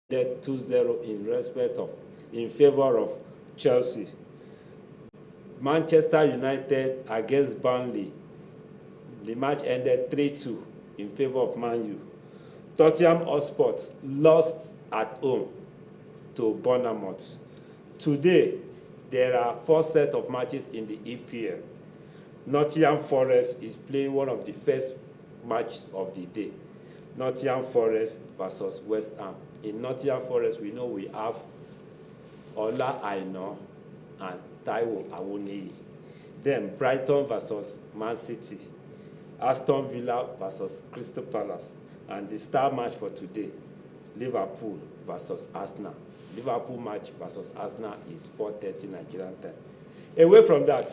2-0 in favor of Chelsea. Manchester United against Burnley. The match ended 3-2 in favor of Man U. Tottenham Hotspur lost at home to Bournemouth. Today, there are 4 sets of matches in the EPL. Nottingham Forest is playing one of the first matches of the day. Nottingham Forest versus West Ham. In Nottingham Forest, we know we have Ola Aina and Taiwo Awoniyi. Then Brighton versus Man City. Aston Villa versus Crystal Palace. And the star match for today, Liverpool versus Arsenal. Liverpool match versus Arsenal is 4:30 Nigerian time. Away from that,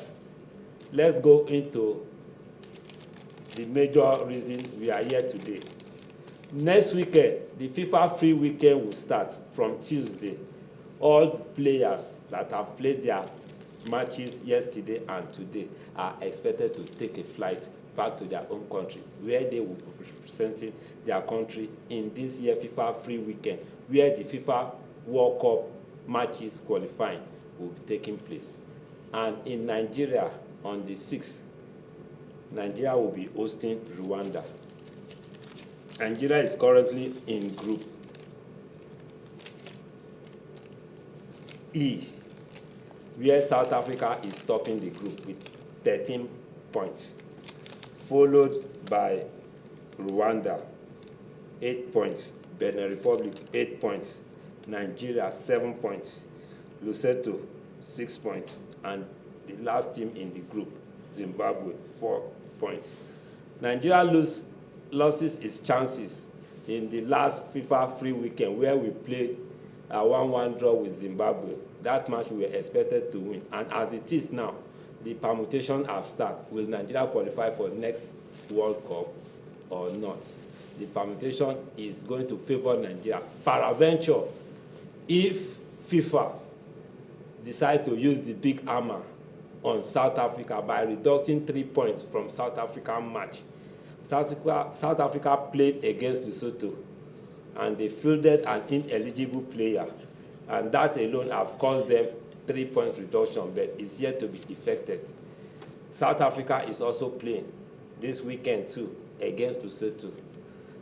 let's go into the major reason we are here today. Next weekend, the FIFA free weekend will start from Tuesday. All players that have played their matches yesterday and today are expected to take a flight back to their home country, where they will be representing their country in this year FIFA free weekend, where the FIFA World Cup matches qualifying will be taking place. And in Nigeria, on the 6th, Nigeria will be hosting Rwanda. Nigeria is currently in Group E, where South Africa is topping the group with 13 points, followed by Rwanda, 8 points, Benin Republic, 8 points, Nigeria, 7 points, Lesotho, 6 points, and the last team in the group, Zimbabwe, 4 points. Nigeria loses its chances in the last FIFA free weekend, where we played a 1-1 draw with Zimbabwe. That match we were expected to win. And as it is now, the permutation have started. Will Nigeria qualify for next World Cup or not? The permutation is going to favor Nigeria. Peradventure, if FIFA decide to use the big hammer on South Africa by reducing 3 points from South African match. South Africa played against Lesotho, and they fielded an ineligible player, and that alone have caused them 3 points reduction, but it's yet to be effected. South Africa is also playing this weekend too against Lesotho.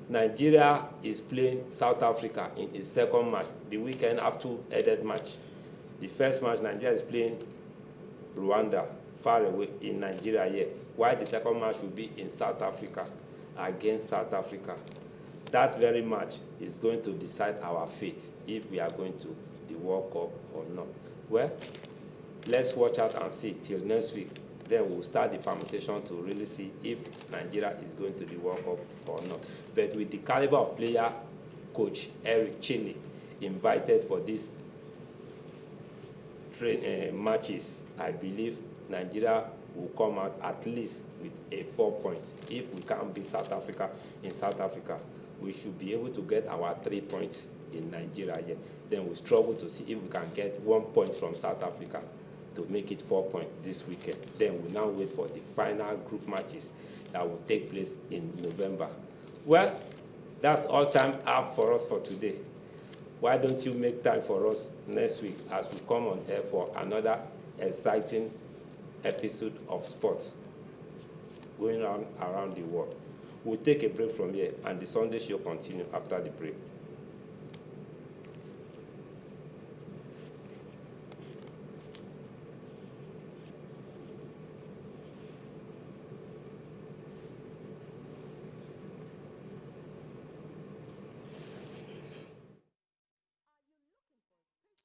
Nigeria is playing South Africa in its second match. The weekend have 2-headed match. The first match, Nigeria is playing Rwanda, far away in Nigeria here, while the second match will be in South Africa against South Africa. That very match is going to decide our fate, if we are going to the World Cup or not. Well, let's watch out and see till next week. Then we'll start the permutation to really see if Nigeria is going to the World Cup or not. But with the caliber of player, Coach Eric Chelle invited for these matches, I believe Nigeria will come out at least with a 4 points. If we can't beat South Africa in South Africa, we should be able to get our 3 points in Nigeria here. Then we'll struggle to see if we can get 1 point from South Africa to make it 4 points this weekend. Then we'll now wait for the final group matches that will take place in November. Well, that's all time I have for us for today. Why don't you make time for us next week as we come on air for another exciting episode of sports going on around the world. We'll take a break from here, and the Sunday show continue after the break.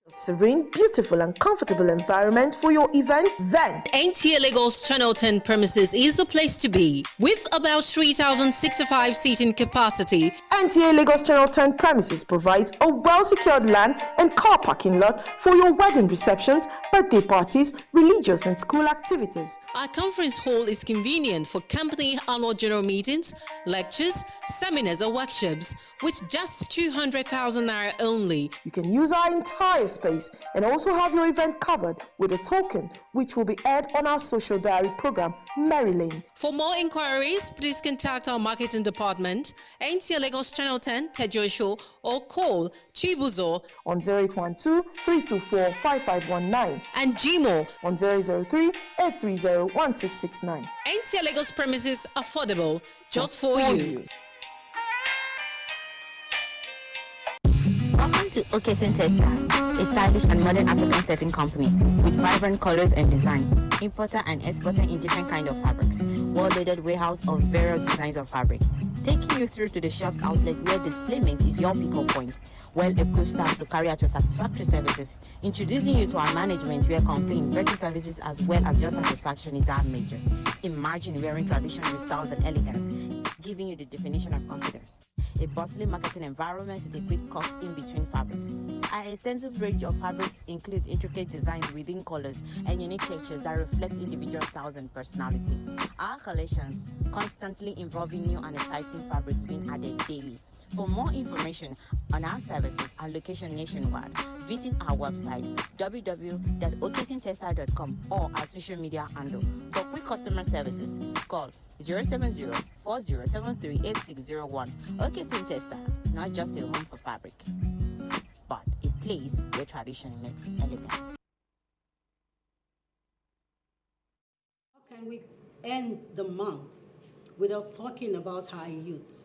Serene, beautiful and comfortable environment for your event, then NTA Lagos Channel 10 premises is the place to be. With about 3,065 seating capacity, NTA Lagos Channel 10 premises provides a well-secured land and car parking lot for your wedding receptions, birthday parties, religious and school activities. Our conference hall is convenient for company annual general meetings, lectures, seminars or workshops with just 200,000 naira only. You can use our entire space and also have your event covered with a token which will be aired on our social diary program, Mary Lane. For more inquiries, please contact our marketing department, NTA Lagos Channel 10, Tejo Show, or call Chibuzo On 0812-324-5519 and Gmo. on 003-830-1669. NTA Lagos premises affordable just for you. Welcome to Okesin Testa, a stylish and modern African setting company with vibrant colors and design. Importer and exporter in different kinds of fabrics. Well-loaded warehouse of various designs of fabric. Taking you through to the shop's outlet where displayment is your pick-up point. Well-equipped staff to carry out your satisfactory services. Introducing you to our management where completing better services as well as your satisfaction is our major. Imagine wearing tradition with styles and elegance, giving you the definition of confidence. A bustling marketing environment with a quick cut in between fabrics. Our extensive range of fabrics include intricate designs within colors and unique textures that reflect individual styles and personality. Our collections constantly involving new and exciting fabrics being added daily. For more information on our services and location nationwide, visit our website www.okesintesa.com or our social media handle. For quick customer services, call 070-4073-8601. Okesin Testa, not just a home for fabric, but a place where tradition meets elegance. How can we end the month without talking about our youth?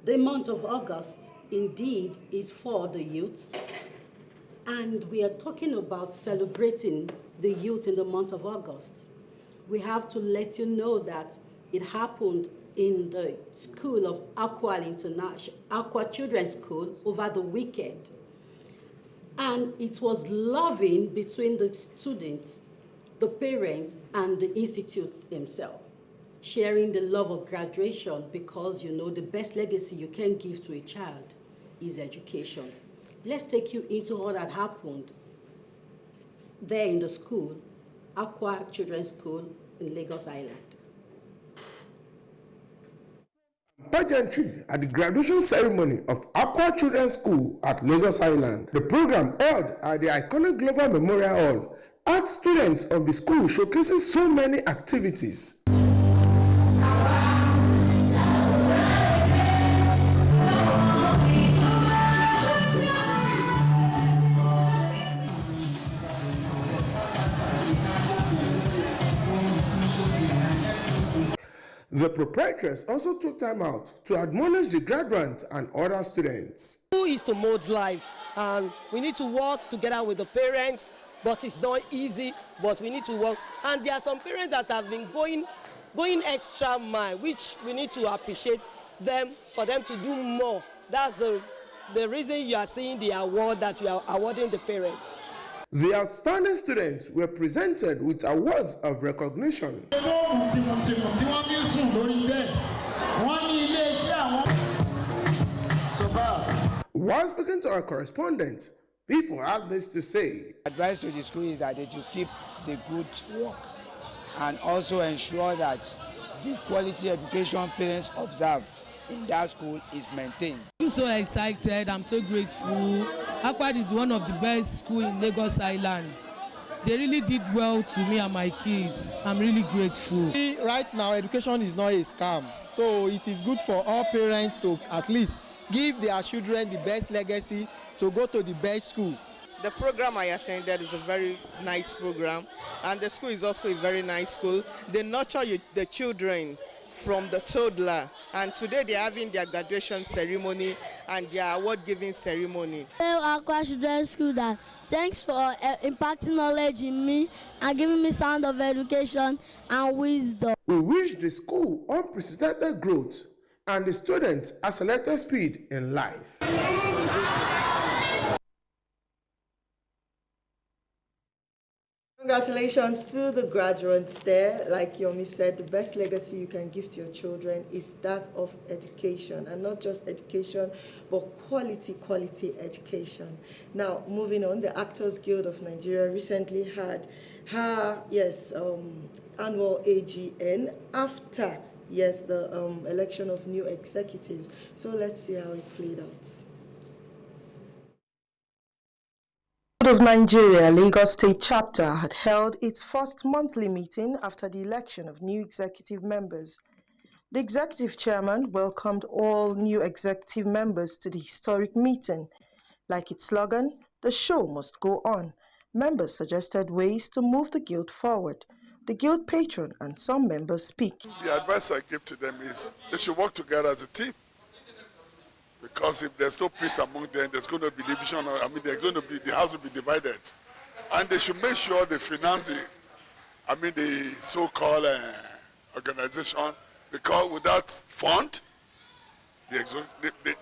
The month of August, indeed, is for the youth, and we are talking about celebrating the youth in the month of August. We have to let you know that it happened in the school of Aqua Children's School over the weekend. And it was loving between the students, the parents, and the institute themselves, sharing the love of graduation, because you know the best legacy you can give to a child is education. Let's take you into all that happened there in the school, Aqua Children's School in Lagos Island. Pageantry at the graduation ceremony of Aqua Children's School at Lagos Island. The program held at the iconic Glover Memorial Hall had students of the school showcasing so many activities. The proprietress also took time out to admonish the graduates and other students. School is to mold life, and we need to work together with the parents, but it's not easy, but we need to work. And there are some parents that have been going extra mile, which we need to appreciate them for them to do more. That's the reason you are seeing the award that we are awarding the parents. The outstanding students were presented with awards of recognition. While speaking to our correspondent, people have this to say. Advice to the school is that they should keep the good work and also ensure that the quality education parents observe in that school is maintained. I'm so excited, I'm so grateful. Aqua is one of the best schools in Lagos Island. They really did well to me and my kids. I'm really grateful. Right now, education is not a scam, so it is good for all parents to at least give their children the best legacy to go to the best school. The program I attended is a very nice program, and the school is also a very nice school. They nurture the children from the toddler, and today they're having their graduation ceremony and their award-giving ceremony. Tell Aqua Children's School that thanks for imparting knowledge in me and giving me sound of education and wisdom. We wish the school unprecedented growth and the students accelerated speed in life. Congratulations to the graduates there. Like Yomi said, the best legacy you can give to your children is that of education, and not just education, but quality education. Now, moving on, the Actors Guild of Nigeria recently had her, annual AGN after, the election of new executives. So let's see how it played out. of Nigeria, Lagos State Chapter had held its first monthly meeting after the election of new executive members. The executive chairman welcomed all new executive members to the historic meeting. Like its slogan, "The show must go on," members suggested ways to move the guild forward. The guild patron and some members speak. The advice I give to them is they should work together as a team. Because if there's no peace among them, there's going to be division. The house will be divided. And they should make sure they finance the so-called organization, because without fund, the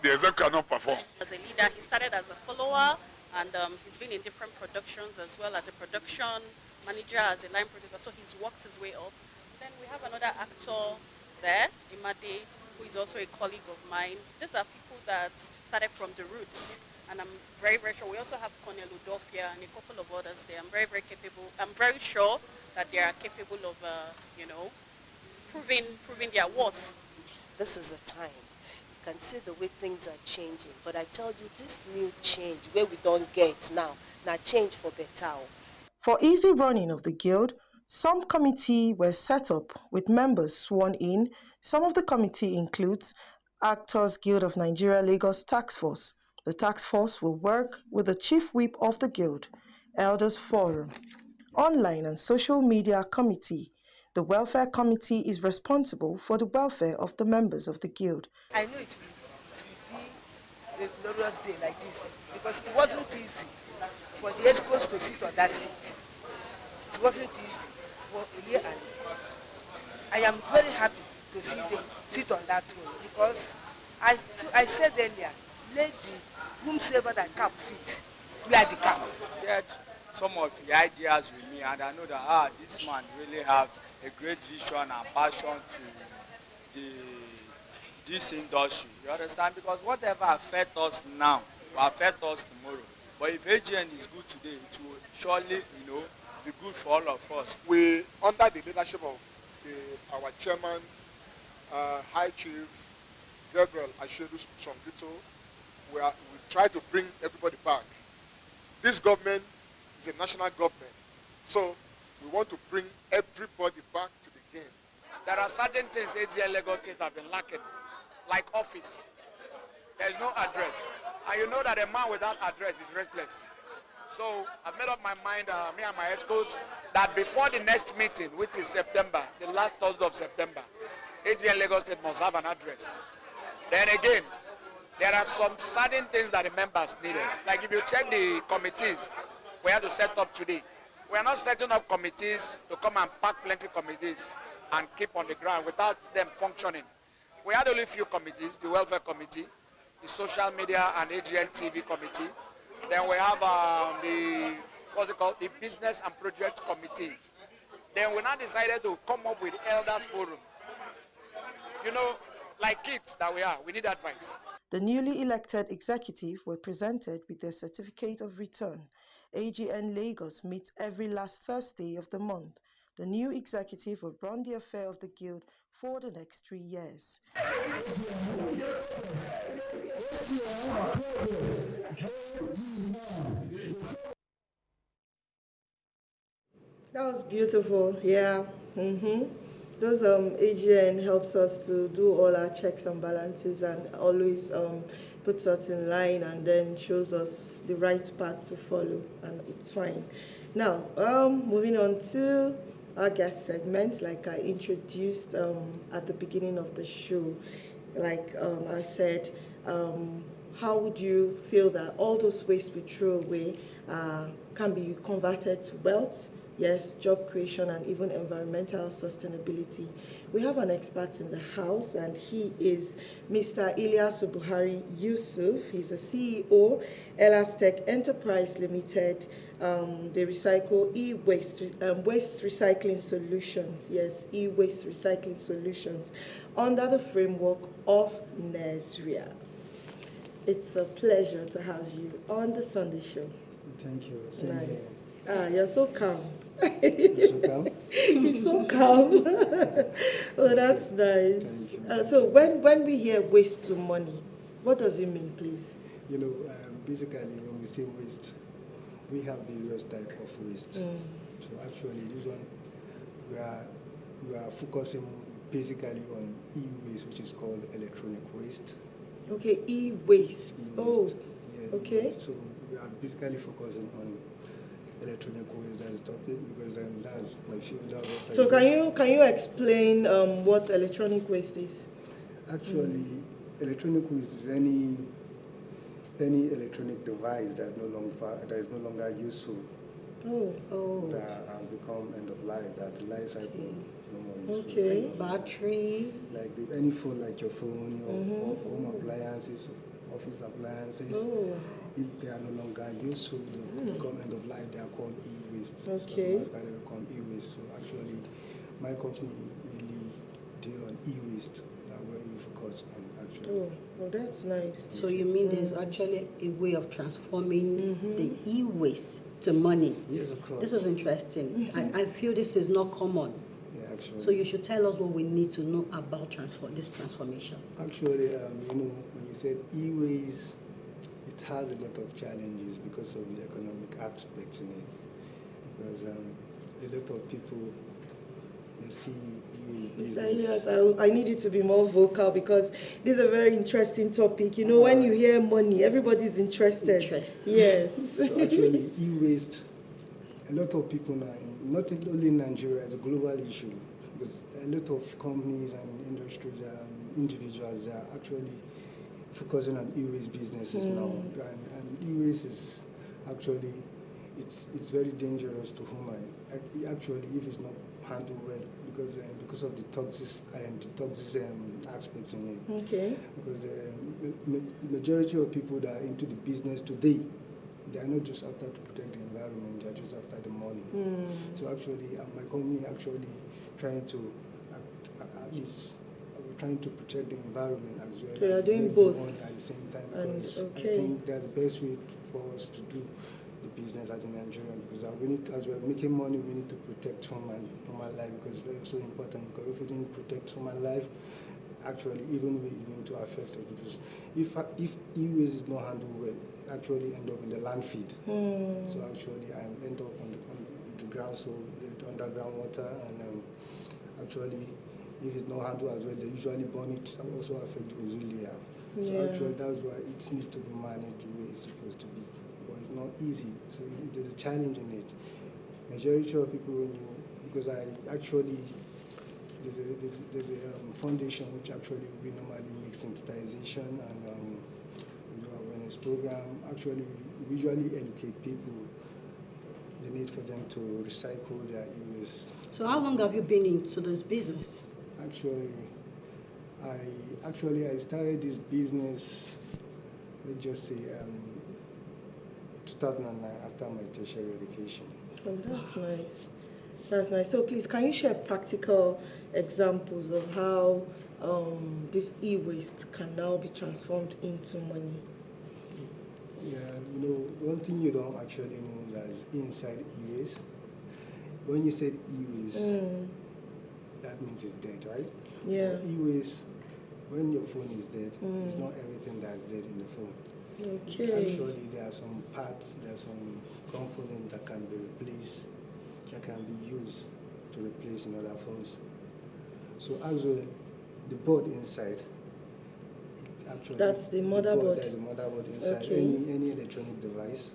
exec cannot perform. As a leader, he started as a follower, and he's been in different productions as well as a production manager, as a line producer, so he's worked his way up. Then we have another actor there, Imade, who is also a colleague of mine. These are people that started from the roots, and I'm very, very sure. We also have Cornel Udofia and a couple of others there. I'm very, very capable. I'm very sure that they are capable of, proving their worth. This is a time. You can see the way things are changing, but I tell you, this new change, where we don't get now change for better. For easy running of the guild, some committee were set up with members sworn in. Some of the committee includes Actors Guild of Nigeria Lagos Task Force. The task force will work with the chief whip of the guild, Elders Forum, Online and Social Media Committee. The Welfare Committee is responsible for the welfare of the members of the guild. I know it will be a glorious day like this, because it wasn't easy for the ESCOs to sit on that seat. It wasn't easy for a year and I am very happy to see them sit on that throne, because I said earlier, let the whomsoever that cap fit, we are the cap. I shared some of the ideas with me, and I know that this man really has a great vision and passion to this industry. You understand? Because whatever affects us now will affect us tomorrow. But if AGN is good today, it will surely, be good for all of us. We, under the leadership of our chairman, High Chief Gabriel Ashedu Shongito, we try to bring everybody back. This government is a national government, so we want to bring everybody back to the game. There are certain things AGN Lagos State have been lacking, like office. There is no address. And you know that a man without address is restless. So I've made up my mind, me and my ESCOs, that before the next meeting, which is September, the last Thursday of September, AGN Lagos State must have an address. Then again, there are some certain things that the members needed. Like if you check the committees we had to set up today, we are not setting up committees to come and pack plenty committees and keep on the ground without them functioning. We had only a few committees, the Welfare Committee, the Social Media and AGN TV Committee. Then we have the Business and Project Committee. Then we now decided to come up with Elders Forum. Like kids that we are, we need advice. The newly elected executive were presented with their certificate of return. AGN Lagos meets every last Thursday of the month. The new executive will run the affair of the guild for the next 3 years. That was beautiful, yeah. Those AGN helps us to do all our checks and balances and always puts us in line and then shows us the right path to follow, and it's fine. Now, moving on to our guest segment, like I introduced at the beginning of the show. Like I said, how would you feel that all those waste we throw away can be converted to wealth? Yes, job creation and even environmental sustainability. We have an expert in the house, and he is Mr. Ilyasu Buhari Yusuf. He's the CEO, Elastech Enterprise Limited. They recycle e-waste, waste recycling solutions. Yes, e-waste recycling solutions under the framework of NESRIA. It's a pleasure to have you on the Sunday show. Thank you. Same nice. Here. Ah, you're so calm. You're so calm? You're so calm. Oh, that's nice. So when we hear waste to money, what does it mean, please? Basically when we say waste, we have various types of waste. So actually, this one, we are focusing basically on e-waste, which is called electronic waste. Okay, e-waste. Oh, yeah, okay. E-waste. So we are basically focusing on electronic waste as a topic because that's my field. So can you explain what electronic waste is? Actually, electronic waste is any electronic device that is no longer useful. That has become end of life. That the life cycle no more useful. Okay. Like battery. Like any phone, like your phone, your home appliances, office appliances. If they are no longer useful, they become end of life. They are called e-waste. Okay. So they become e-waste. So actually, my company really deal on e-waste. That's where we focus on actually. Oh, well, that's nice. So you mean there's actually a way of transforming the e-waste to money? Yes, of course. This is interesting. I feel this is not common. Yeah, actually. So you should tell us what we need to know about this transformation. Actually, when you said e-waste, it has a lot of challenges because of the economic aspects in it. Because a lot of people, they see e-waste business. Mr. Elias, I need you to be more vocal because this is a very interesting topic. You know, when you hear money, everybody's interested. Yes. So actually, e-waste, a lot of people now, not only in Nigeria, it's a global issue. Because a lot of companies and industries, individuals are actually focusing on e-waste businesses now. And e-waste is actually, it's very dangerous to human. Actually, if it's not handled well, because of the toxic aspect in it. Okay. Because the majority of people that are into the business today, they are not just after to protect the environment, they are just after the money. So actually, my company actually trying to, at least, we're trying to protect the environment as well. So you're doing both at the same time, because I think that's the best way for us to do the business as a Nigerian, because we need to, as we're making money, we need to protect human life, because it's very so important. Because if we didn't protect human life, actually even we're going to affect it. Because if e-waste is not handled well, it actually end up in the land feed. So actually I end up on the ground, so the underground water, and actually if it's not handled as well, they usually burn it. That also affect the ozone layer. So actually that's why it needs to be managed the way it's supposed to be. But it's not easy, so there's a challenge in it. Majority of people, because I actually, there's a foundation which actually we normally make sensitization and awareness program. Actually, we usually educate people the need for them to recycle their e-waste. So how long have you been into this business? Actually, I started this business, let's just say, 2009 after my tertiary education. Oh, that's nice. That's nice. So please, can you share practical examples of how this e-waste can now be transformed into money? Yeah, one thing you don't actually know that is inside e-waste. When you said e-waste, that means it's dead, right? Yeah. E-waste, when your phone is dead, it's not everything that's dead in the phone. Okay. Actually, there are some parts, there are some components that can be replaced, that can be used to replace in other phones. So as well, the board inside, actually, that's the motherboard. There's a motherboard inside. Okay. Any electronic device.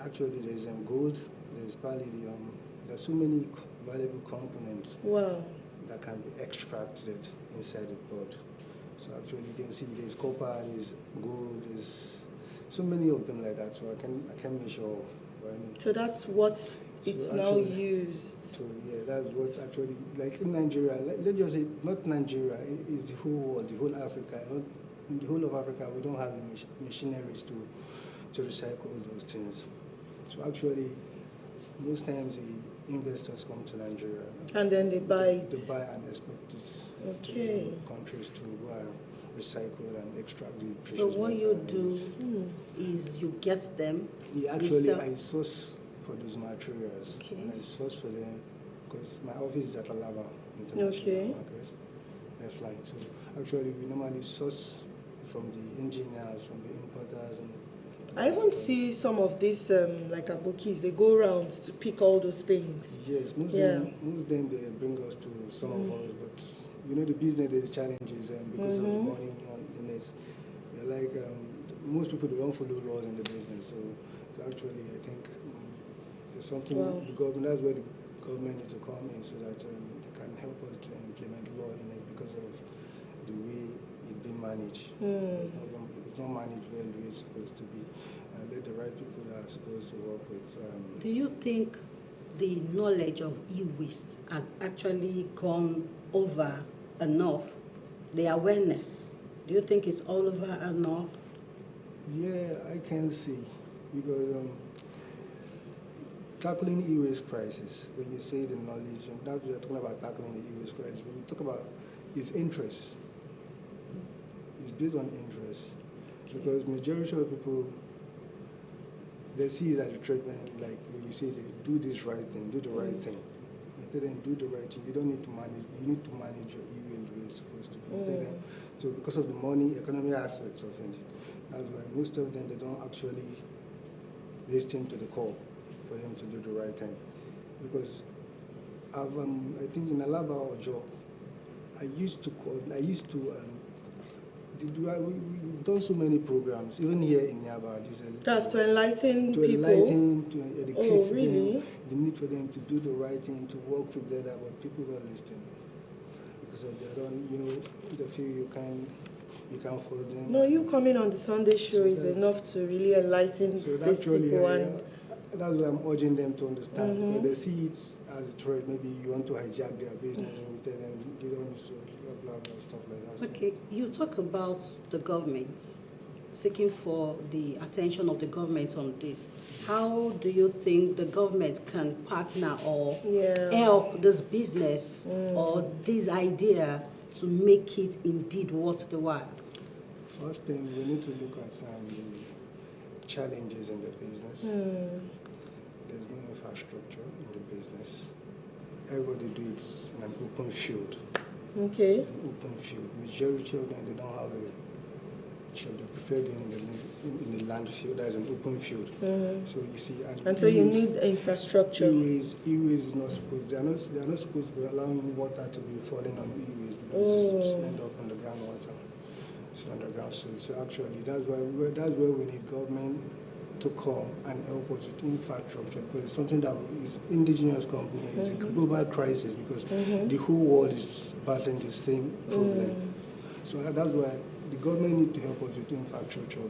Actually, there's gold, there's palladium. There's so many valuable components. Wow. That can be extracted inside the board. So actually, you can see there's copper, there's gold, there's so many of them like that. So I can measure. So that's what it's now used. So yeah, that's what's actually, like in Nigeria, let's just say, not Nigeria, it's the whole world, the whole Africa. In the whole of Africa, we don't have the machineries to recycle those things. So actually, most times the investors come to Nigeria. And then they buy it. They buy and export it to countries to go and recycle and extract the precious metals. So what you do is you get them. Yeah, actually, I source for those materials. Okay. And I source for them because my office is at Alaba International Market, F-Line. So actually, we normally source from the engineers, from the importers, and I even see some of these, like abokis, they go around to pick all those things. Yes, most of them they bring us to some of us, but you know the business, the challenges, and because of the money in it, they're like most people, they don't follow laws in the business. So actually, I think there's something the government. That's where the government needs to come in so that they can help us to implement law in it because of the way it's being managed. It's not managed well the way it's supposed to be. Let the right people that are supposed to work with. Do you think the knowledge of e-waste has actually gone over enough? The awareness, do you think it's all over enough? Yeah, I can see, because tackling e-waste crisis, when you say the knowledge, and that's what you're talking about, tackling the e-waste crisis, when you talk about its interest, it's based on interest. Because majority of people, they see it as a treatment, like when you say they do this right thing, do the right thing. If they don't do the right thing, you don't need to manage, you need to manage your e-waste the way it's supposed to be. So because of the money, economic aspects of it, that's why most of them, they don't actually listen to the call for them to do the right thing. Because I've, I think in Alaba or Joe, we've done so many programs, even here in Yaba. That's to enlighten people? To enlighten, to educate them, the need for them to do the right thing, to work together, but people don't listen. Because they don't, you know, they feel you can't force them. No, you coming on the Sunday show is enough to really enlighten these people. That's what I'm urging them to understand. Because they see it as a threat. Maybe you want to hijack their business and you tell them you don't need to blah, blah, stuff like that. Okay, you talk about the government, seeking for the attention of the government on this. How do you think the government can partner or help this business or this idea to make it indeed worth the while? First thing, we need to look at the challenges in the business. There's no infrastructure in the business. Everybody do it in an open field. Okay. An open field. Majority of them, they don't have a shop. They prefer doing in the land field. That is an open field. So you see, and so you need infrastructure. E-waste is not supposed. They are not supposed to be allowing water to be falling on e-waste because it's end up on the groundwater. It's underground. So actually, that's where we need government to come and help us with infrastructure, because it's something that is indigenous company. It's a global crisis because the whole world is battling the same problem. So that's why the government need to help us with infrastructure,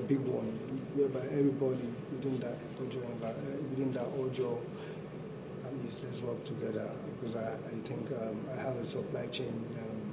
big one, whereby everybody within that Ojo, at least let's work together, because I think I have a supply chain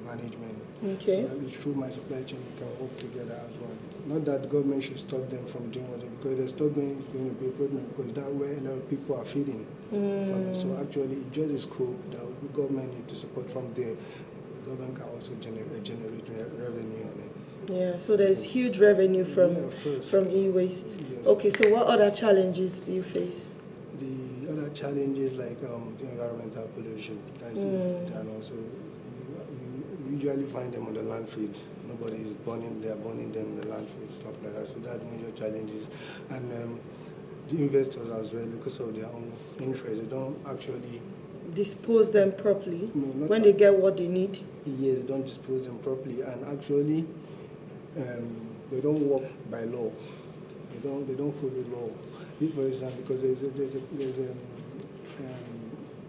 management. Okay. So through my supply chain, we can work together as well. Not that the government should stop them from doing what they do, because they stop them is going to be a problem, because that's where a lot of people are feeding from it. So actually, it just is cool that the government need to support from there. The government can also generate revenue on it. Yeah, so there's huge revenue from e-waste. Yes. Okay, so what other challenges do you face? The other challenges like the environmental pollution. That's and also you usually find them on the landfill. Nobody is burning; they are burning them in the landfill, stuff like that. So that's major challenges, and the investors as well, because of their own interest, they don't actually dispose them properly when they get what they need. Yeah, they don't dispose them properly, and actually they don't work by law. They don't follow law. If, for example, because there's a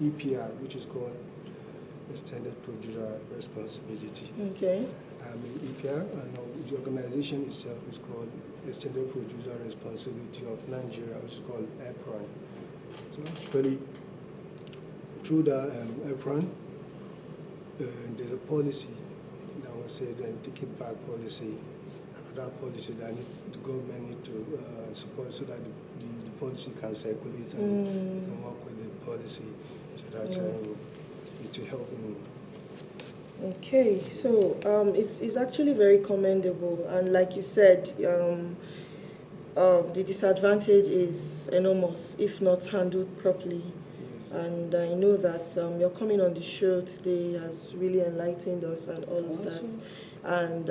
EPR, which is called Extended Producer Responsibility. Okay. EPR, and the organization itself is called Extended Producer Responsibility of Nigeria, which is called EPRON. So actually, through the EPRON, there's a policy that was said, take it back policy, another policy that the government need to support so that the policy can circulate and we can work with the policy so that it will help in. Okay, so it's actually very commendable, and like you said, the disadvantage is enormous if not handled properly. And I know that your coming on the show today has really enlightened us and all of that. And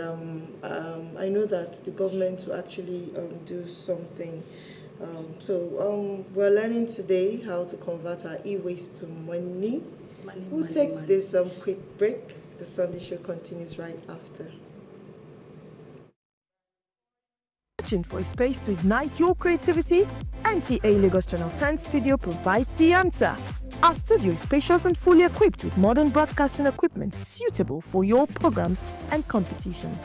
I know that the government will actually do something. We're learning today how to convert our e-waste to money. We'll take this quick break. The Sunday show continues right after. Searching for a space to ignite your creativity? NTA Lagos Channel 10 studio provides the answer. Our studio is spacious and fully equipped with modern broadcasting equipment suitable for your programs and competitions.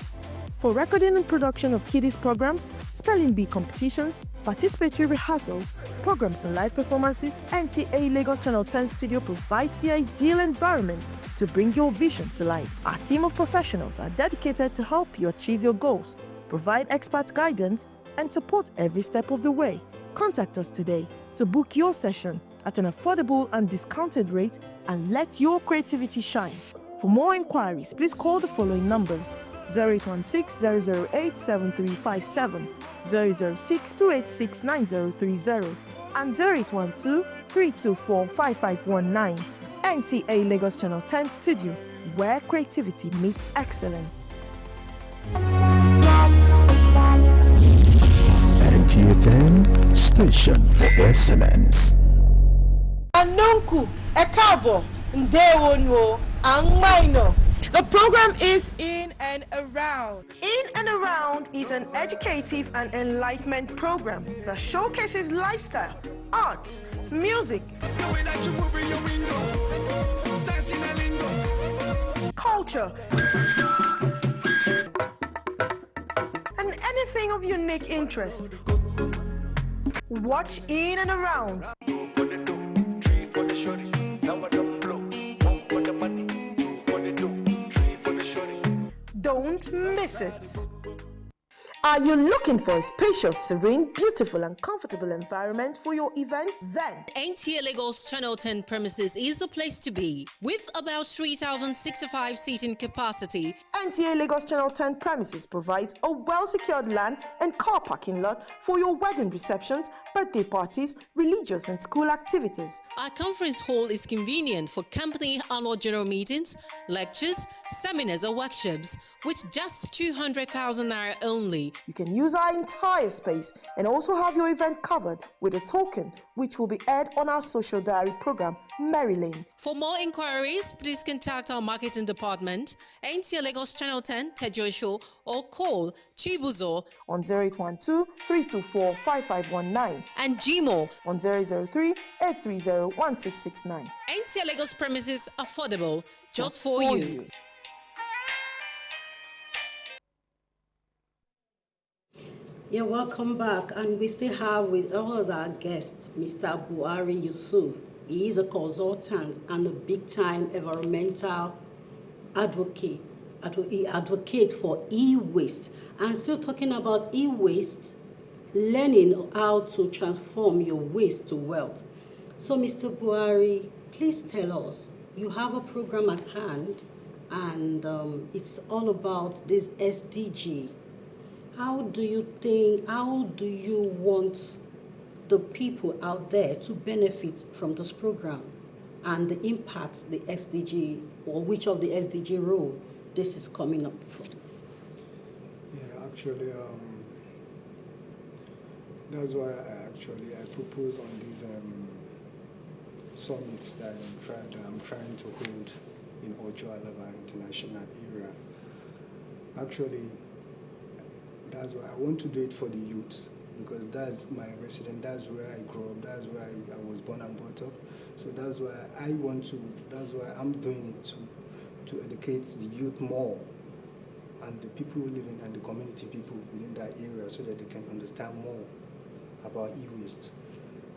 For recording and production of kiddies programs, spelling bee competitions, participatory rehearsals, programs and live performances, NTA Lagos Channel 10 studio provides the ideal environment to bring your vision to life. Our team of professionals are dedicated to help you achieve your goals, provide expert guidance, and support every step of the way. Contact us today to book your session at an affordable and discounted rate and let your creativity shine. For more inquiries, please call the following numbers: 0816-008-7357, 006-286-9030, and 0812-324-5519. NTA Lagos Channel 10 Studio, where creativity meets excellence. NTA 10, station for excellence. Anunku, Ekabo, Ndewonyo, Angmaino. The program is In and Around. In and Around is an educative and enlightenment program that showcases lifestyle, arts, music, culture, and anything of unique interest. Watch In and Around. Don't miss it. Are you looking for a spacious, serene, beautiful and comfortable environment for your event? Then NTA Lagos Channel 10 premises is the place to be. With about 3,065 seating capacity, NTA Lagos Channel 10 premises provides a well-secured land and car parking lot for your wedding receptions, birthday parties, religious and school activities. Our conference hall is convenient for company annual general meetings, lectures, seminars or workshops with just 200,000 naira only. You can use our entire space and also have your event covered with a token which will be aired on our social diary program, Mary Lane. For more inquiries, please contact our marketing department, NTA Lagos Channel 10, Tejosho, or call Chibuzo on 0812-324-5519 and Gmo on 003-830-1669. NTA Lagos premises affordable just for you. Yeah, welcome back. And we still have with us our guest, Mr. Buhari Yusuf. He is a consultant and a big-time environmental advocate. He advocates for e-waste. And still talking about e-waste, learning how to transform your waste to wealth. So, Mr. Buhari, please tell us, you have a program at hand, and it's all about this SDG. How do you want the people out there to benefit from this program and the impact the SDG, or which of the SDG role this is coming up from? Yeah, actually, that's why I propose on these summits that I'm trying to hold in Ojo Alaba International area. Actually, that's why I want to do it for the youth, because that's my residence, that's where I grew up, that's where I was born and brought up. So that's why that's why I'm doing it, to educate the youth more, and the people living and the community people within that area, so that they can understand more about e-waste,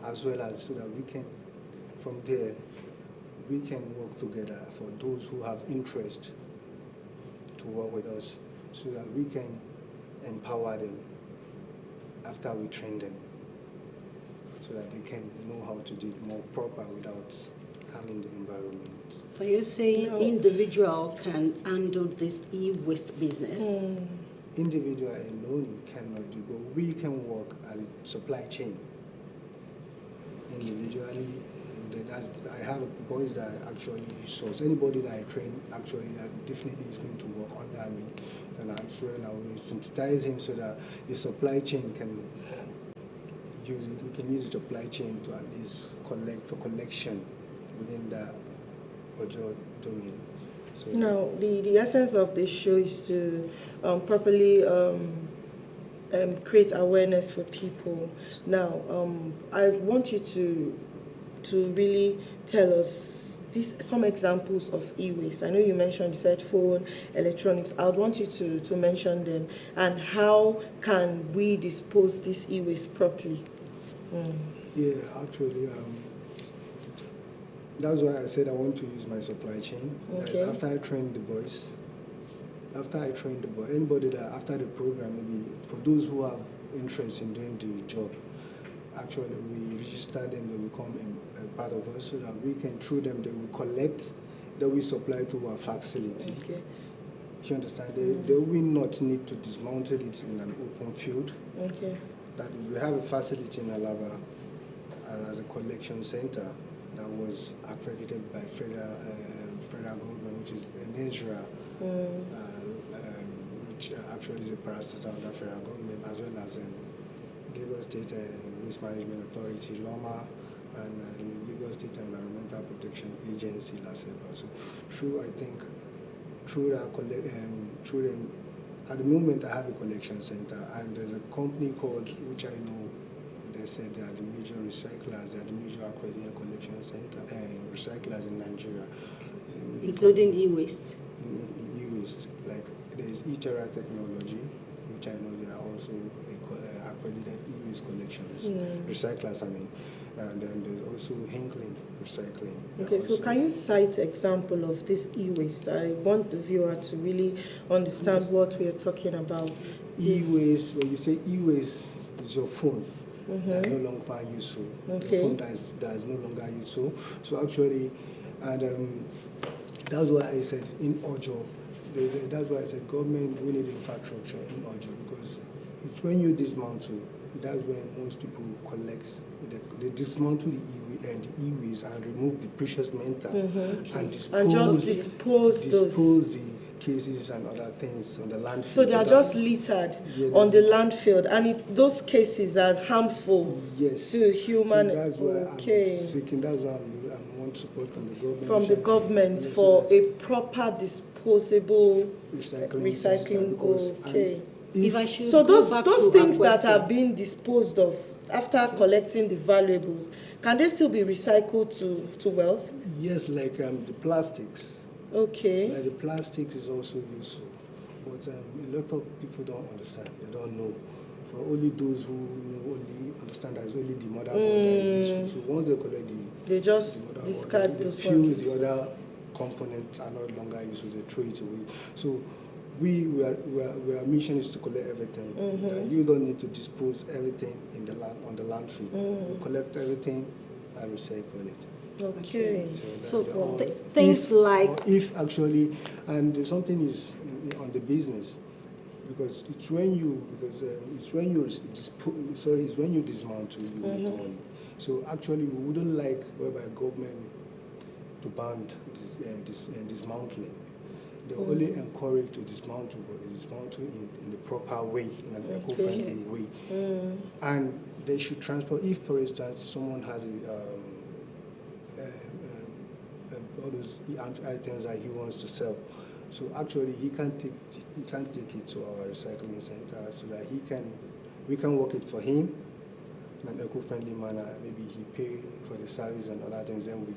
as well as so that we can, from there, we can work together for those who have interest to work with us, so that we can empower them after we train them, so that they can know how to do it more proper without harming the environment. So you're saying individual can handle this e-waste business? Individual alone cannot do, but we can work as a supply chain. Individually, with I have boys that actually source. Anybody that I train actually that definitely is going to work under me. And as well, I will synthesize him so that the supply chain can use it. We can use the supply chain to at least collect for collection within the Ojo domain. So now, the essence of this show is to properly create awareness for people. Now, I want you to really tell us some examples of e-waste. I know you mentioned, you said phone, electronics. I would want you to mention them, and how can we dispose this e-waste properly? Yeah, actually, that's why I said I want to use my supply chain. Okay. After I train the boys, anybody that after the program, maybe for those who have interest in doing the job, actually we register them, they will come a part of us so that we can, through them, they will collect, that we supply to our facility. Okay. You understand? They will not need to dismantle it in an open field. Okay. That is, we have a facility in Alaba as a collection center that was accredited by federal government, which is NESRA, which actually is a parastatal of the federal government, as well as Lagos State Waste Management Authority, LOMA, and Lagos State Environmental Protection Agency, LASEBA. So through them, at the moment I have a collection center, and there's a company called, which I know, they said they are the major recyclers, they are the major accredited collection center, recyclers in Nigeria. Including e-waste? E-waste, like there's eTerra Technology, which I know they are also accredited e-waste collections, recyclers, I mean. And then there's also Hinkley Recycling. Okay, so can you cite example of this e-waste? I want the viewer to really understand what we are talking about. E-waste, when you say e-waste, is your phone. That is no longer useful. Okay. The phone that is no longer useful. So actually, and that's why I said in Ojo, that's why I said government, we need infrastructure in Ojo, because it's when you dismantle, that's when most people collect. They dismantle the e-waste and remove the precious metal and dispose the cases and other things on the landfill. So they are just littered on the landfill, and those cases are harmful to human. So that's why I'm seeking. That's why I want support from the government. From the government for a proper disposable recycling. Okay. If I should so those things that question. are being disposed of after collecting the valuables, can they still be recycled to wealth? Yes, like the plastics. Okay. Like the plastics is also useful, but a lot of people don't understand. They don't know. For only those who know, only understand that it's only the motherboard that is useful. So once they collect they just discard those ones. The other components are no longer useful. They throw it away. So our mission is to collect everything. You don't need to dispose everything in the land on the landfill. You collect everything and recycle it. Okay. So things like if actually, and something is on the business, because it's when you dismantle, you make money. So actually, we wouldn't like whereby government to ban dismantling. They only encourage to dismantle, but they dismantle in the proper way, in an eco-friendly way. And they should transport. If, for instance, someone has all those items that he wants to sell, so actually he can take it to our recycling center so that we can work it for him in an eco-friendly manner. Maybe he pay for the service and other things, then we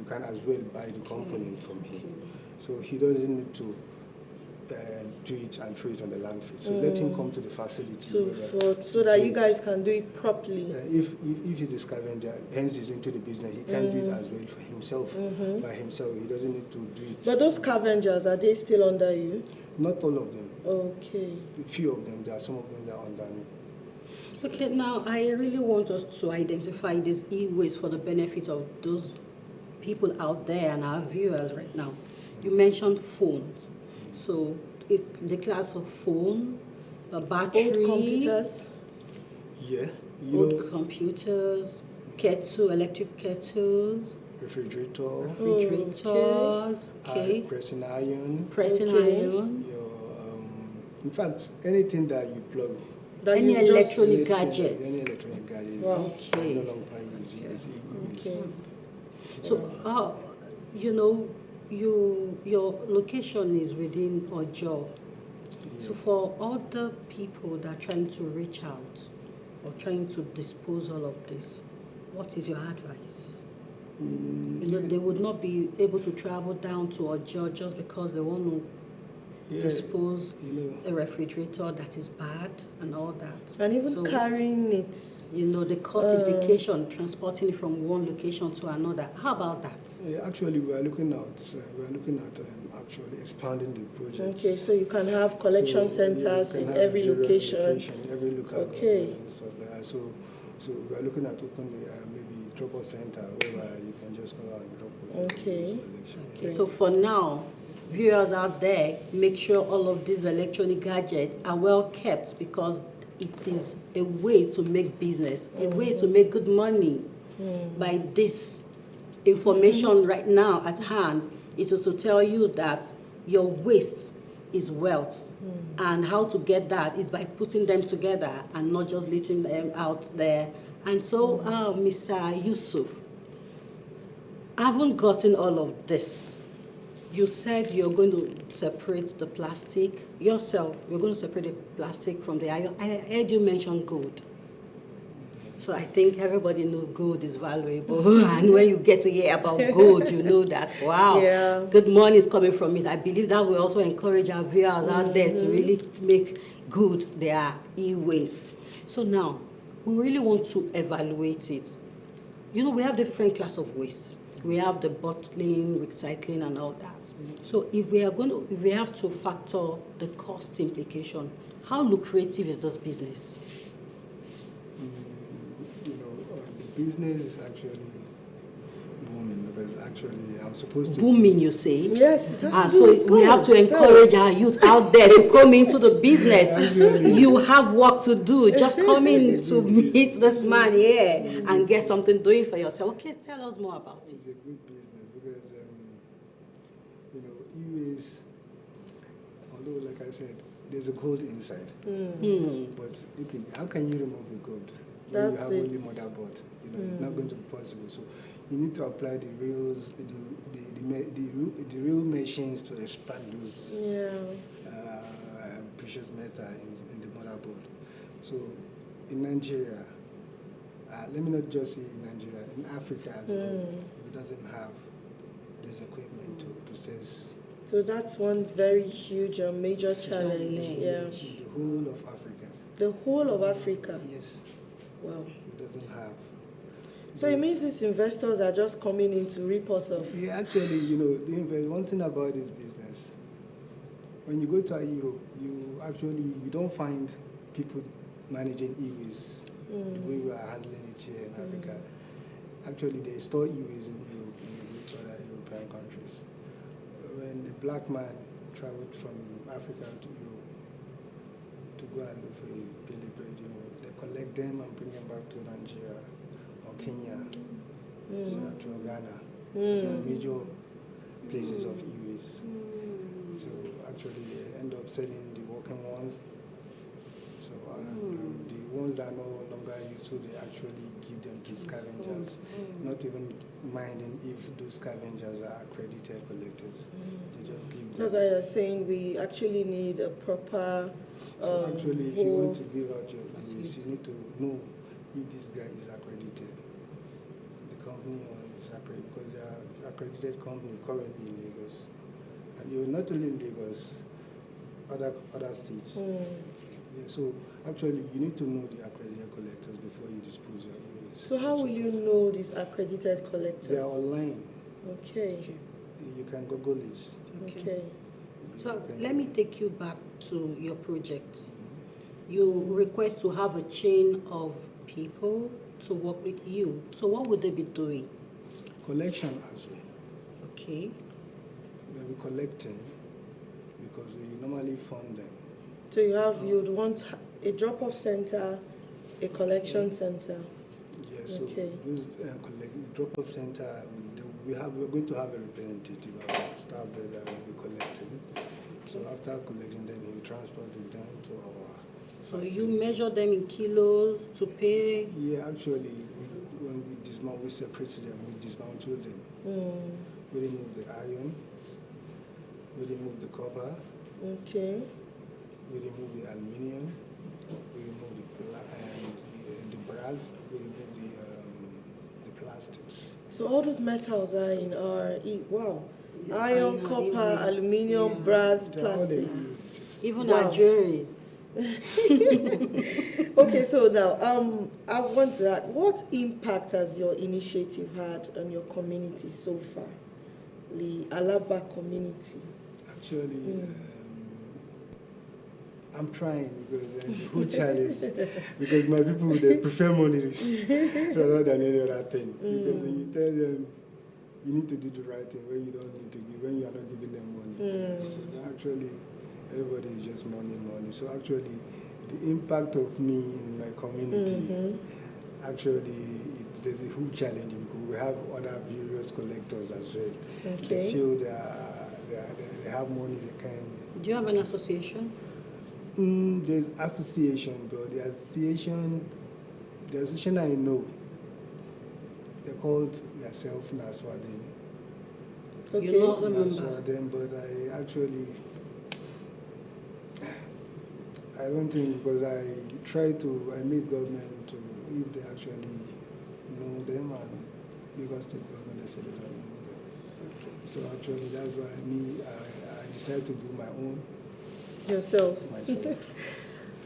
can as well buy the component from him. So he doesn't need to do it and throw it on the landfill. So let him come to the facility. So that you guys can do it properly. If he's a scavenger, hence he's into the business, he can do it as well for himself. By himself, he doesn't need to do it. But those scavengers, are they still under you? Not all of them. Okay. A few of them, there are some of them that are under me. Okay, now I really want us to identify this e-waste for the benefit of those people out there and our viewers right now. You mentioned phones. So the class of phone, battery, old computers. Yeah. Old computers, kettle, electric kettles. refrigerators, okay. Pressing iron. Pressing iron. In fact, anything that you plug. Any electronic gadgets. Any electronic gadgets. Okay. No longer use okay. So, you know, your location is within Ojo. Yeah. So for other people that are trying to reach out or trying to dispose all of this, what is your advice? You know, they would not be able to travel down to Ojo just because they want to dispose a refrigerator that is bad and all that. And even carrying it. You know, the cost implication, transporting it from one location to another. How about that? Yeah, actually, we are looking at actually expanding the project. Okay, so you can have collection centers in every location. Every local okay. And stuff like that. So we are looking at opening maybe drop-off center where you can just go and drop off. Okay. Okay. So for now, viewers out there, make sure all of these electronic gadgets are well kept because it is a way to make business, a way to make good money by this information right now at hand. It is to tell you that your waste is wealth, and how to get that is by putting them together and not just leaving them out there. And so, Mr. Yusuf, I haven't gotten all of this. You said you're going to separate the plastic yourself. You're going to separate the plastic from the iron. I heard you mention gold. So I think everybody knows gold is valuable. And when you get to hear about gold, you know that, wow, good money is coming from it. I believe that will also encourage our viewers out there to really make good their e-waste. So now, we really want to evaluate it. You know, we have different class of waste. We have the bottling, recycling, and all that. So if we have to factor the cost implication, how lucrative is this business? You know, the business is actually booming because actually I'm supposed to booming. You say yes. So we have to encourage our youth out there to come into the business. You have work to do. Just come in to meet this man here and get something doing for yourself. Okay, tell us more about it. It's a good business because you know, e-waste, although like I said, there's a gold inside. But okay, how can you remove the gold when you have only motherboard? You know, it's not going to be possible. So you need to apply the reels, the real machines to extract those precious metal in the motherboard. So in Nigeria, let me not just say in Nigeria, in Africa as well, it doesn't have this equipment to process. So that's one very huge and major challenge. The whole of Africa. The whole of Africa? Yes. Wow. It doesn't have. So it means these investors are just coming in to rip us off. Yeah, actually, you know, one thing about this business, when you go to Europe, you don't find people managing e-waste the way we are handling it here in Africa. Actually, they store e-waste in Europe and other European countries. When the black man traveled from Africa to Europe to go and look for a daily bread, you know, they collect them and bring them back to Nigeria or Kenya, to Ghana. They are major places of e-waste. So actually, they end up selling the working ones. So the ones that are no longer used to, they actually give them to scavengers, not even minding if those scavengers are accredited collectors. They just give them. That's why you're saying we actually need a proper. So actually, if you want to give out your e-waste, you need to know if this guy is accredited. The company is accredited because they are accredited company currently in Lagos, and even not only in Lagos, other states. Yeah, so actually, you need to know the accredited collectors before you dispose your e-waste. So how will you know these accredited collectors? They are online. Okay. You can Google it. Okay. So let me take you back to your project. You request to have a chain of people to work with you. So what would they be doing? Collection as well. Okay. They'll be collecting because we normally fund them. So you'd want a drop-off center, a collection center. Yeah, so those drop-off center, we're going to have a representative of staff that will be collecting. So after collecting them, we transport it down to our. So you measure them in kilos to pay? Yeah, actually, when we dismount, we separate them, we dismantle them. We remove the iron, we remove the copper, Okay. we remove the aluminium, we remove the brass, we remove the plastics. So all those metals are in our wow. Iron, copper, aluminium, brass, plastic. Even Wow. our jewelry. Okay, so now I want to ask, what impact has your initiative had on your community so far, the Alaba community? Actually, I'm trying because it's a good challenge. Because my people, they prefer money rather than any other thing. Because when you tell them you need to do the right thing when you don't need to give, when you are not giving them money. So actually, everybody is just money. So actually, the impact of me in my community, actually, there's a huge challenge because we have other various collectors as well. Okay. They feel they have money, they can. Do you have an association? There's association, but the association I know, they called themselves Naswadin. Okay. You're not a member? Naswadin, but I don't think, because I meet government to, if they actually know them, and Lagos State government, they say they don't know them. Okay. So actually, that's why I decided to do my own. Yourself? Myself.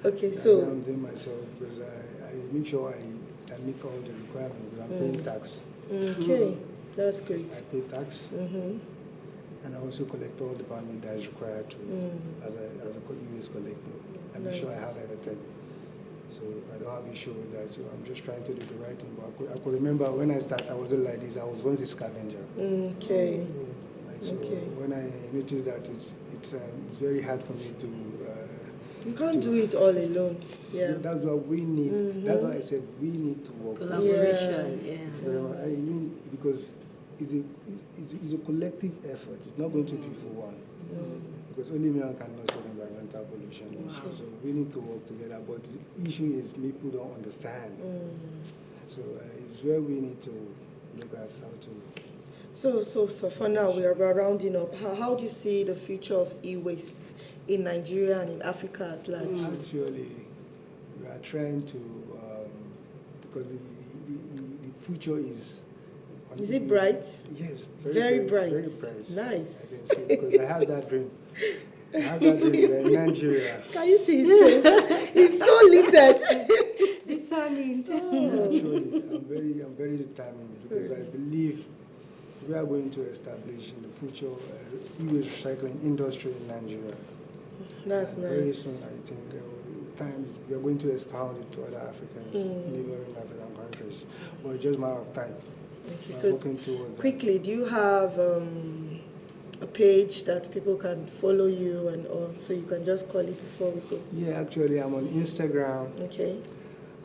Okay, So so. I'm doing myself because I make sure I meet all the requirements because I'm paying tax. Okay, that's great. I pay tax, and I also collect all the permit that is required to as a e-waste collector. I make sure I have everything. So I don't have issue with that. So I'm just trying to do the right thing. But I could remember when I started, I wasn't like this. I was once a scavenger. Okay. So when I noticed that it's very hard for me to. You can't do it all alone. Yeah. That's what we need. That's why I said we need to work. Collaboration. I mean, because it's a collective effort. It's not going to be for one. Because only man cannot solve environmental pollution issues. So we need to work together. But the issue is people don't understand. So it's where we need to look at how to. So for now, we are rounding up. How do you see the future of e-waste in Nigeria and in Africa at large? Actually, we are trying to, because the future is. Is it bright? Yes, very bright. Very bright. Nice. I can see, because I have that dream. I have that dream in Nigeria. Can you see his face? He's so littered. Determined. Actually, I'm very determined because I believe we are going to establish in the future e-waste recycling industry in Nigeria. That's nice. Very soon, I think, times we are going to expound it to other Africans, neighboring African countries. But it's just a matter of time. Okay, I'm so working towards quickly, do you have a page that people can follow you so you can just call it before we go? Yeah, actually, I'm on Instagram. Okay.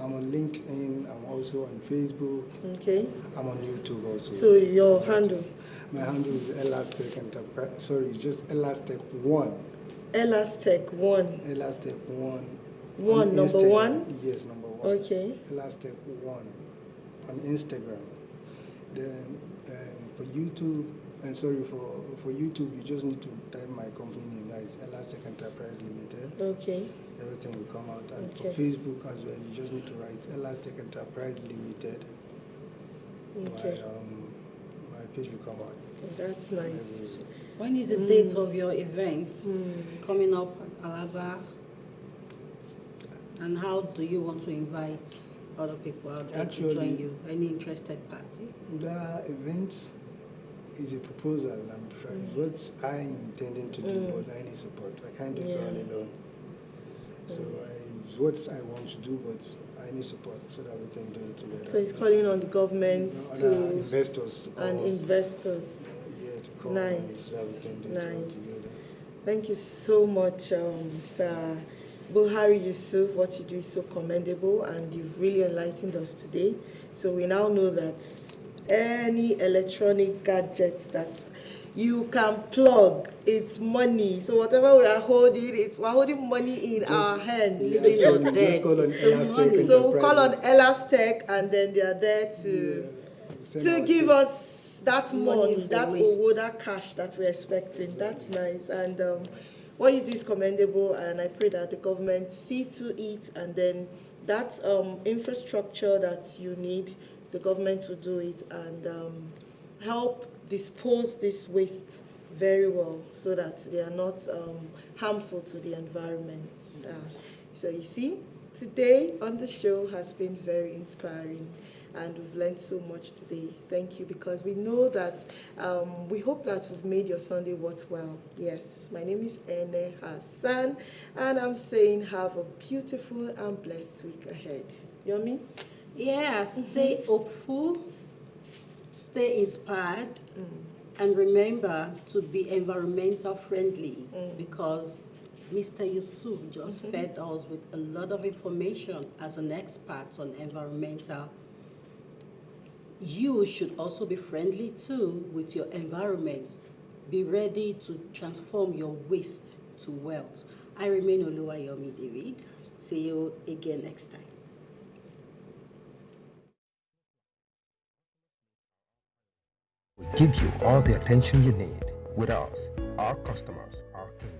I'm on LinkedIn. I'm also on Facebook. Okay. I'm on YouTube also. So your handle? My handle is Elastec Enterprise. Sorry, just Elastec1. Elastec1. Elastec1. One, number one? Yes, number one. Okay. Elastec1 on Instagram. Then for YouTube, and sorry, for YouTube, you just need to type my company name. That is Elastec Enterprise Limited. Okay. Everything will come out. And for Facebook as well, you just need to write Elastec Enterprise Limited. Okay. My page will come out. That's nice. When is the date of your event coming up at Alaba? And how do you want to invite other people out there to join you? Any interested party? The event is a proposal. I'm trying. What I intending to do, but I need support. I can't do it all alone. So it's what I want to do, but I need support so that we can do it together. So it's calling on the government investors to and investors. Yeah, to come nice. So that we can do it all together. Thank you so much, Mr. Buhari Yusuf. What you do is so commendable, and you've really enlightened us today. So we now know that any electronic gadgets that you can plug. It's money. So whatever we are holding, we're holding money in our hands. So we'll call on Elastec, and then they are there to give us that money, that cash that we're expecting. That's nice. And what you do is commendable, and I pray that the government see to it, and then that infrastructure that you need, the government will do it and help dispose this waste very well so that they are not harmful to the environment. So you see, today on the show has been very inspiring, and we've learned so much today. Thank you, because we know that, we hope that we've made your Sunday worthwhile. Yes, my name is Ene Hassan, and I'm saying have a beautiful and blessed week ahead. Yomi? Yeah, stay hopeful, stay inspired, and remember to be environmental friendly, because Mr. Yusuf just fed us with a lot of information as an expert on environmental. You should also be friendly too with your environment. Be ready to transform your waste to wealth. I remain Oluwayomi David. See you again next time. We give you all the attention you need. With us, our customers are king.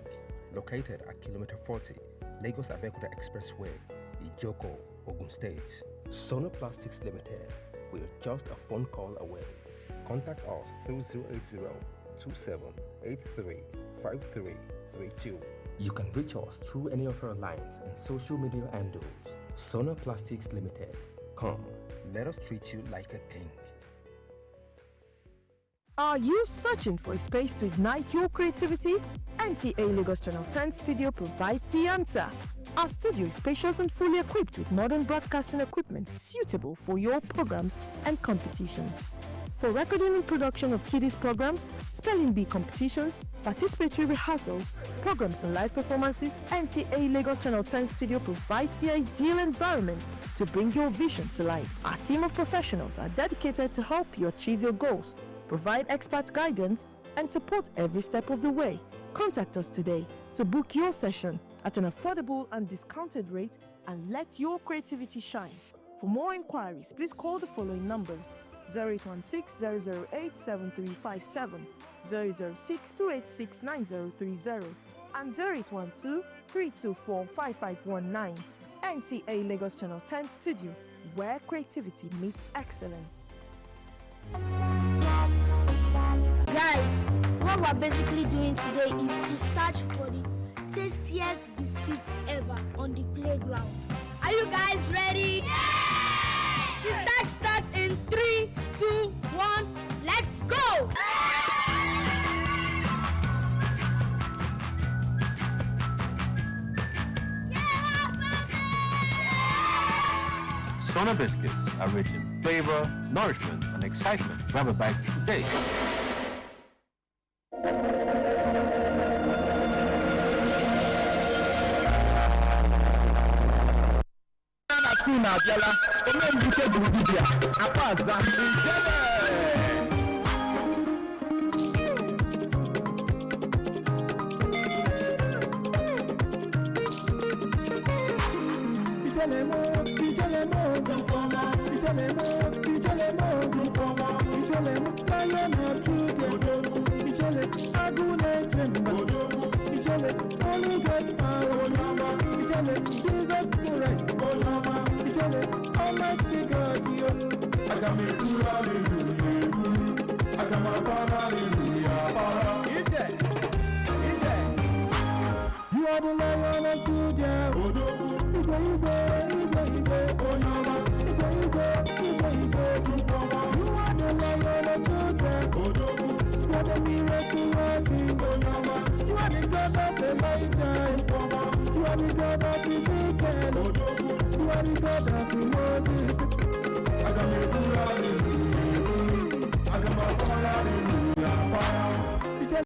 Located at kilometer 40, Lagos-Abeokuta Expressway, Ijoko, Ogun State. Sona Plastics Limited. We're just a phone call away. Contact us through 080-2783-5332. You can reach us through any of our lines and social media handles. Sona Plastics Limited. Come, let us treat you like a king. Are you searching for a space to ignite your creativity? NTA Lagos Channel 10 Studio provides the answer. Our studio is spacious and fully equipped with modern broadcasting equipment suitable for your programs and competitions. For recording and production of kiddies programs, spelling bee competitions, participatory rehearsals, programs and live performances, NTA Lagos Channel 10 Studio provides the ideal environment to bring your vision to life. Our team of professionals are dedicated to help you achieve your goals, provide expert guidance, and support every step of the way. Contact us today to book your session at an affordable and discounted rate and let your creativity shine. For more inquiries, please call the following numbers: 0816-008-7357, 006-286-9030, and 0812-324-5519. NTA Lagos Channel 10 Studio, where creativity meets excellence. Guys, what we're basically doing today is to search for the tastiest biscuits ever on the playground. Are you guys ready? Yeah! The search starts in 3, 2, 1, let's go! Sona biscuits are rich in flavor, nourishment, and excitement. Grab a bite today. Almighty God, you are the Lion of Judah. You are the Lion of Judah. You are the miracle working. You are the God of Elijah. You are the God of Ezekiel. You are the God of Moses.